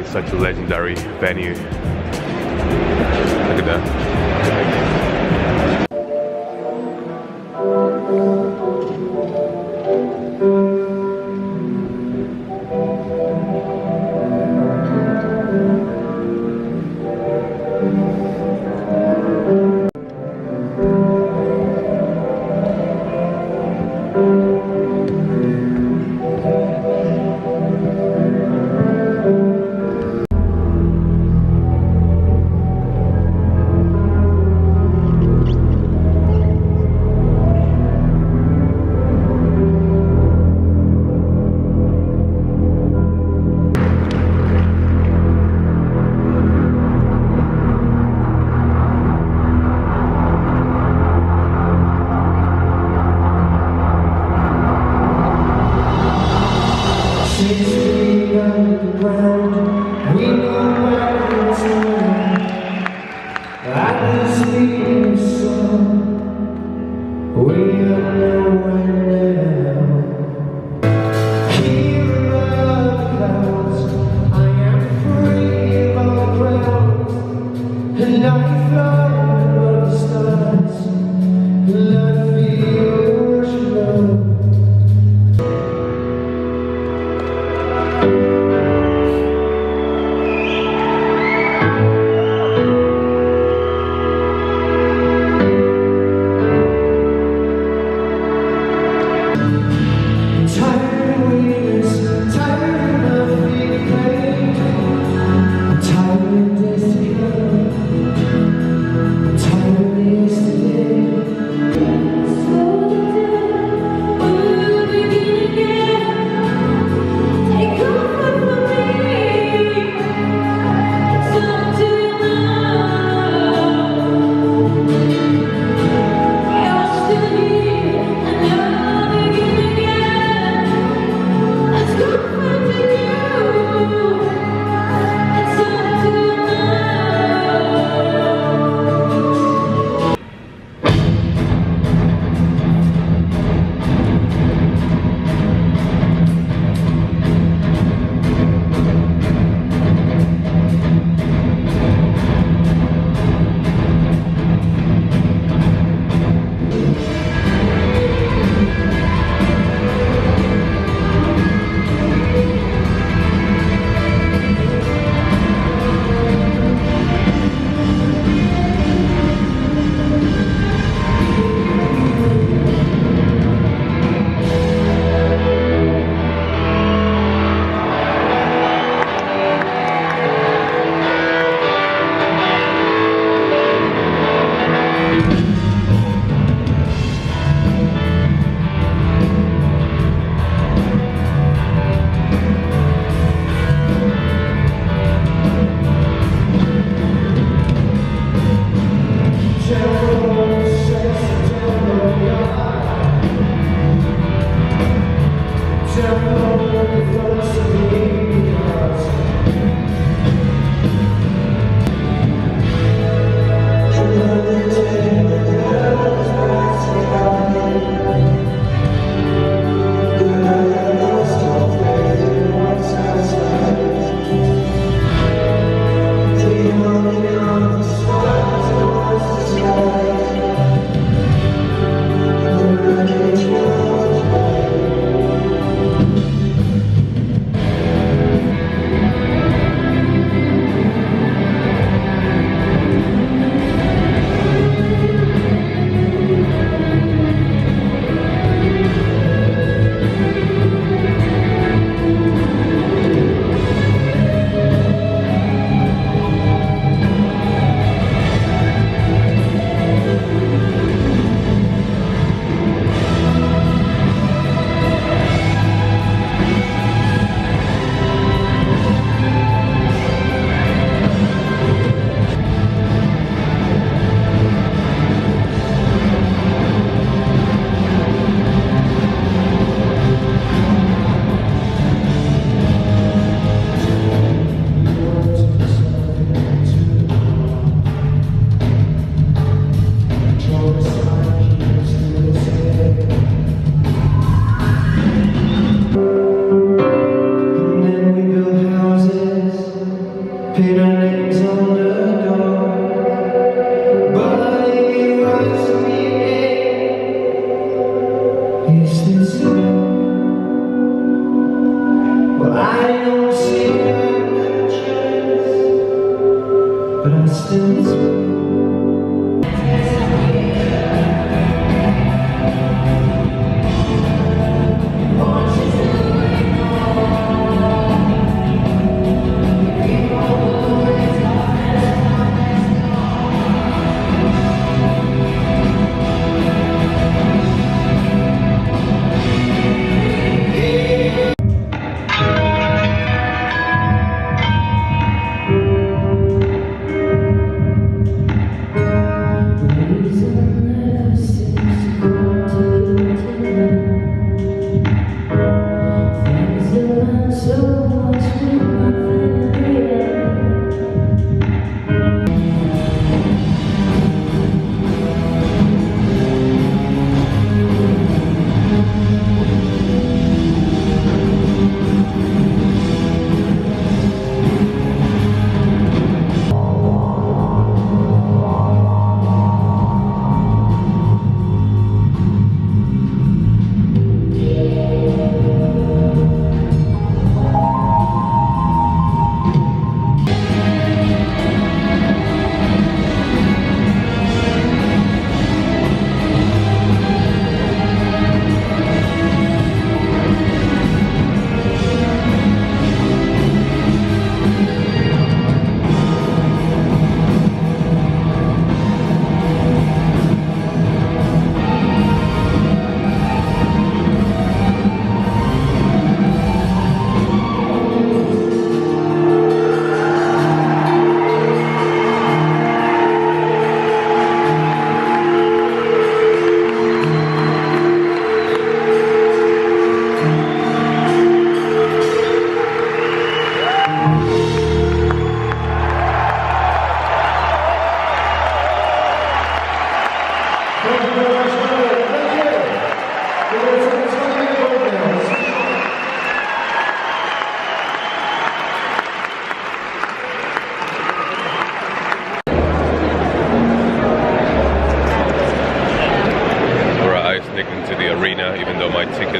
is such a legendary venue. Look at that.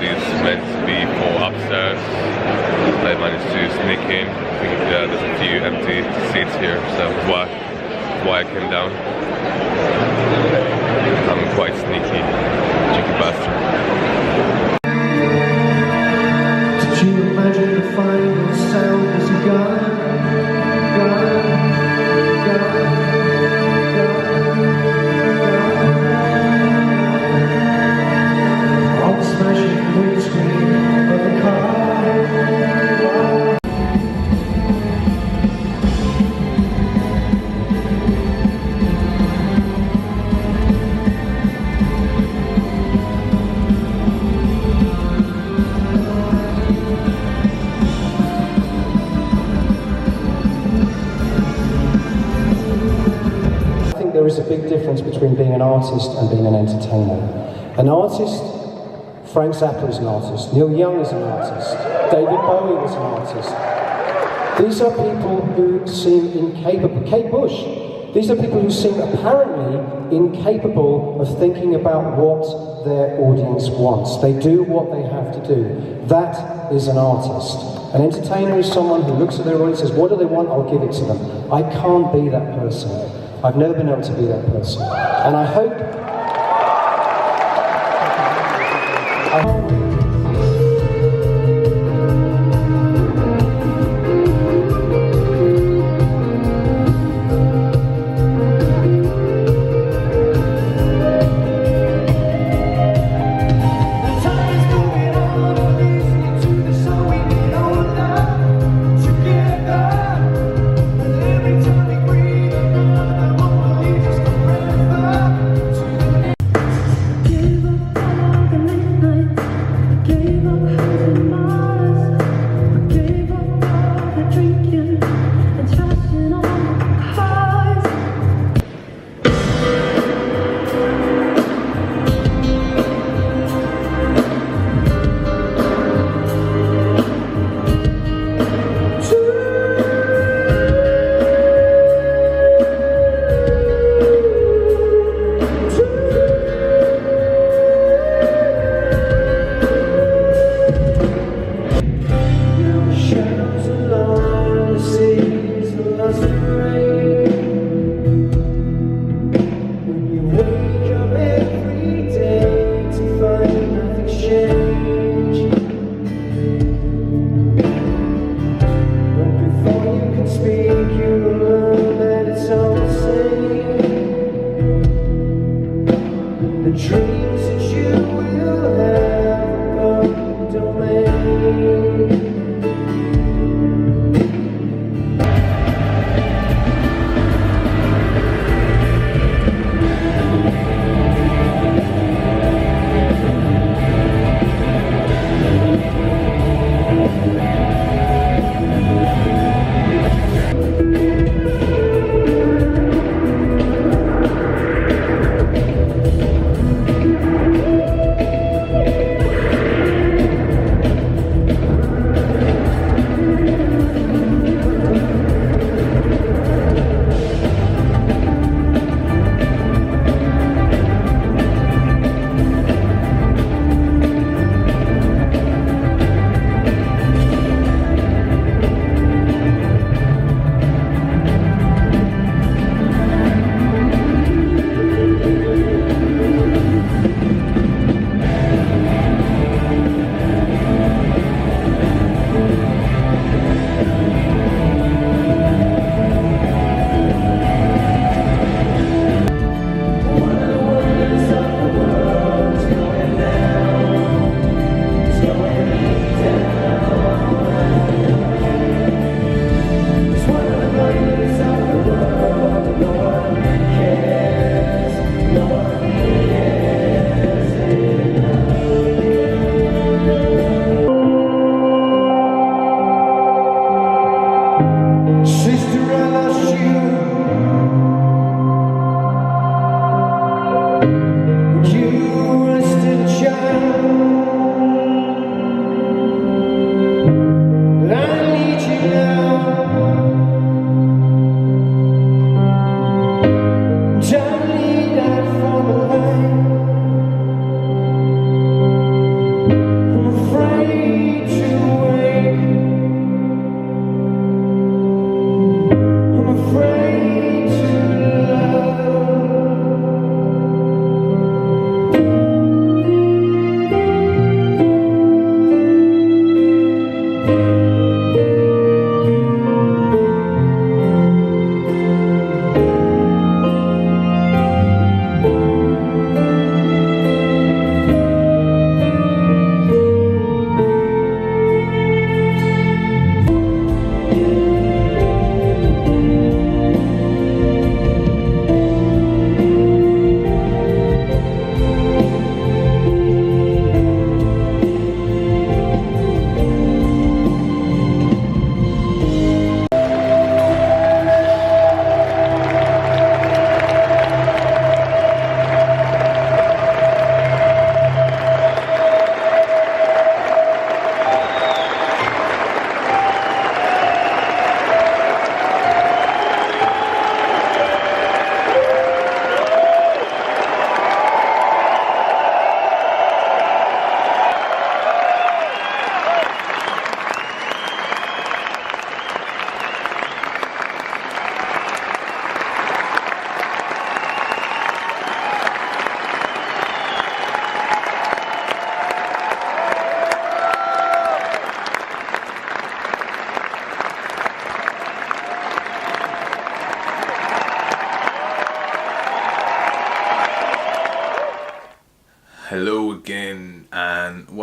is meant to be for upstairs. I managed to sneak in. I think there's a few empty seats here, so that's why I came down. I'm quite sneaky, cheeky bastard. Did you imagine the final sound as you got? There is a big difference between being an artist and being an entertainer. An artist, Frank Zappa is an artist, Neil Young is an artist, David Bowie was an artist. These are people who seem incapable. Kate Bush, these are people who seem apparently incapable of thinking about what their audience wants. They do what they have to do. That is an artist. An entertainer is someone who looks at their audience and says, what do they want? I'll give it to them. I can't be that person. I've never been able to be that person. And I hope...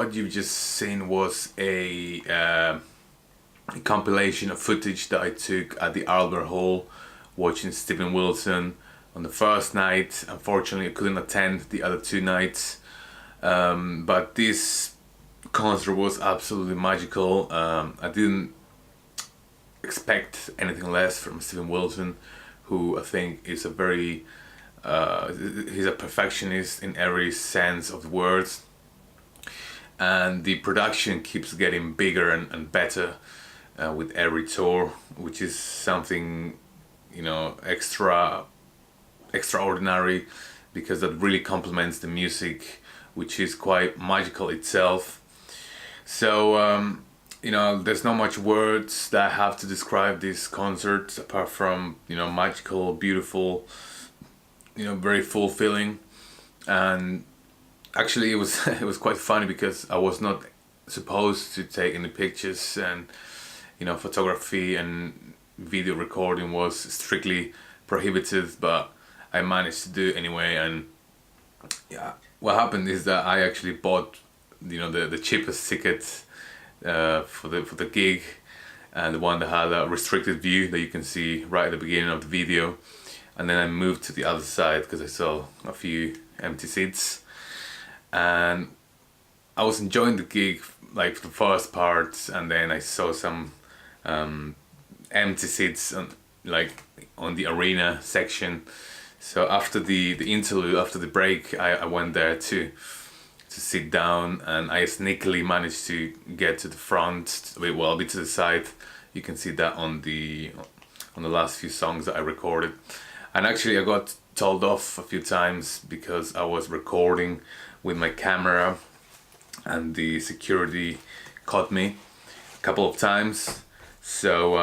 what you've just seen was a compilation of footage that I took at the Albert Hall watching Steven Wilson on the first night. Unfortunately, I couldn't attend the other 2 nights, but this concert was absolutely magical. I didn't expect anything less from Steven Wilson, who I think is a very he's a perfectionist in every sense of the words, and the production keeps getting bigger and better with every tour, which is something, you know, extraordinary, because that really complements the music, which is quite magical itself. So you know, there's not much words that I have to describe this concert apart from, you know, magical, beautiful, you know, very fulfilling. And actually it was it was quite funny because I was not supposed to take any pictures, and, you know, photography and video recording was strictly prohibited, but I managed to do it anyway. And yeah, what happened is that I actually bought, you know, the cheapest ticket for the gig, and the one that had a restricted view that you can see right at the beginning of the video. And then I moved to the other side because I saw a few empty seats, and I was enjoying the gig, like, for the first part, and then I saw some empty seats on the arena section. So after the interlude, after the break, I went there to sit down, and I sneakily managed to get to the front, well, a bit to the side. You can see that on the last few songs that I recorded. And actually I got told off a few times because I was recording with my camera, and the security caught me a couple of times. So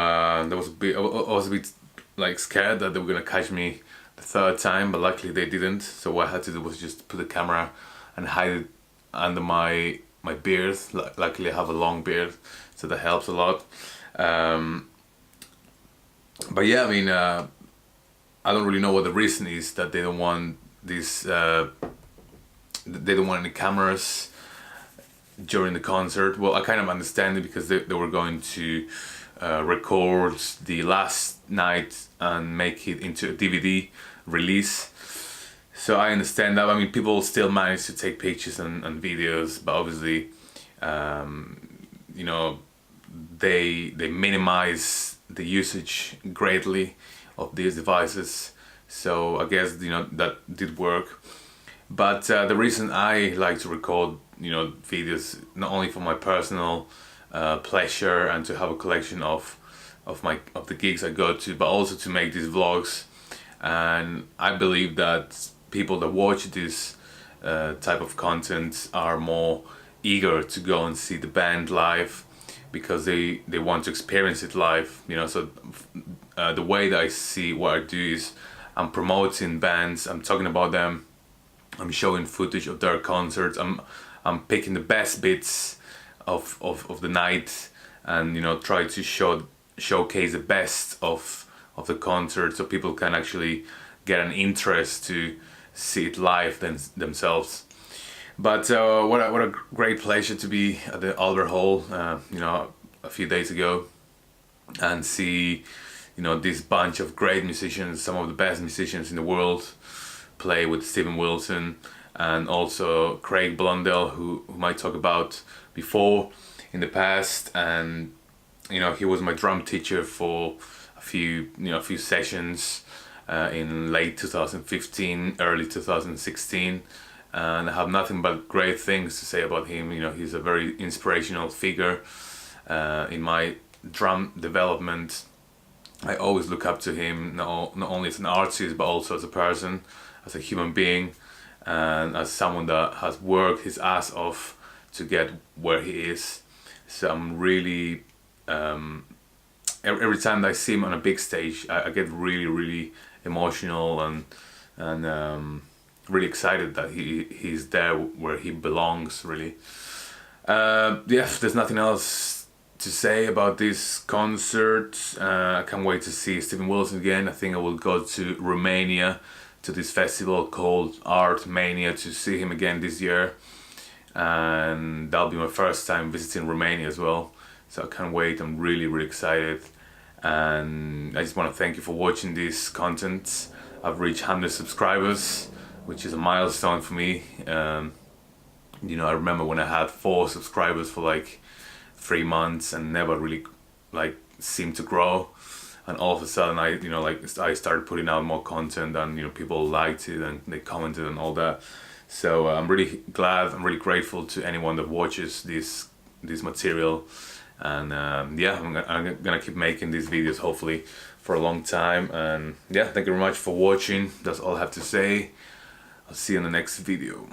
there was I was a bit like scared that they were gonna catch me the 3rd time, but luckily they didn't. So what I had to do was just put the camera and hide it under my beard. Luckily I have a long beard, so that helps a lot. But yeah, I mean, I don't really know what the reason is that they don't want this. They don't want any cameras during the concert. Well, I kind of understand it, because they were going to record the last night and make it into a DVD release. So I understand that. I mean, people still manage to take pictures and videos, but obviously, you know, they minimize the usage greatly of these devices. So I guess, you know, that did work. But the reason I like to record, you know, videos, not only for my personal pleasure and to have a collection of the gigs I go to, but also to make these vlogs. And I believe that people that watch this type of content are more eager to go and see the band live, because they want to experience it live, you know. So the way that I see what I do is I'm promoting bands, I'm talking about them, I'm showing footage of their concerts, I'm picking the best bits of the night, and, you know, try to showcase the best of the concert, so people can actually get an interest to see it live themselves. But what a great pleasure to be at the Albert Hall, you know, a few days ago, and see, you know, this bunch of great musicians, some of the best musicians in the world, play with Steven Wilson, and also Craig Blundell, who I talked about before in the past. And, you know, he was my drum teacher for a few sessions in late 2015, early 2016. And I have nothing but great things to say about him. You know, he's a very inspirational figure in my drum development. I always look up to him, not only as an artist, but also as a person, as a human being, and as someone that has worked his ass off to get where he is. So I'm really, every time that I see him on a big stage, I get really, really emotional and really excited that he's there where he belongs, really. Yeah, there's nothing else to say about this concert. I can't wait to see Steven Wilson again. I think I will go to Romania to this festival called Art Mania to see him again this year. and that'll be my first time visiting Romania as well. So I can't wait. I'm really excited, and I just want to thank you for watching this content. I've reached 100 subscribers, which is a milestone for me. You know, I remember when I had 4 subscribers for like 3 months and never really like seemed to grow, and all of a sudden I started putting out more content, and people liked it and they commented and all that. So I'm really glad, I'm really grateful to anyone that watches this material, and yeah, I'm gonna keep making these videos hopefully for a long time. And yeah, thank you very much for watching. That's all I have to say. I'll see you in the next video.